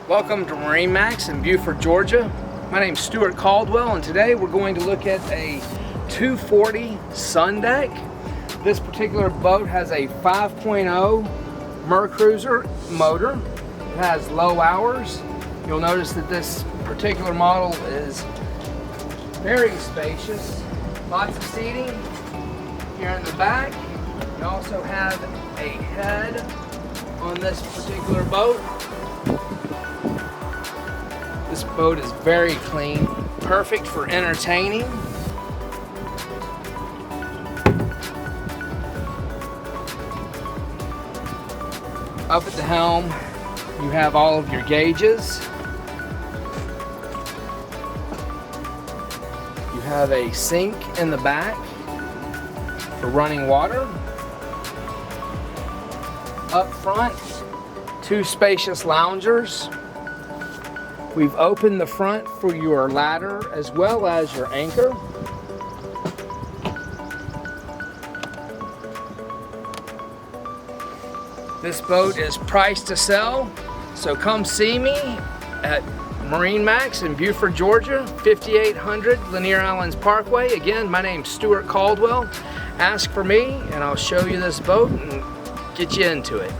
Welcome to MarineMax in Beaufort, Georgia. My name is Stuart Caldwell, and today we're going to look at a 240 Sundeck. This particular boat has a 5.0 Mercruiser motor. It has low hours. You'll notice that this particular model is very spacious. Lots of seating here in the back. You also have a head on this particular boat. This boat is very clean, perfect for entertaining. Up at the helm, you have all of your gauges. You have a sink in the back for running water. Up front, two spacious loungers. We've opened the front for your ladder as well as your anchor. This boat is priced to sell, so come see me at MarineMax in Beaufort, Georgia, 5800 Lanier Islands Parkway. Again, my name's Stuart Caldwell. Ask for me and I'll show you this boat and get you into it.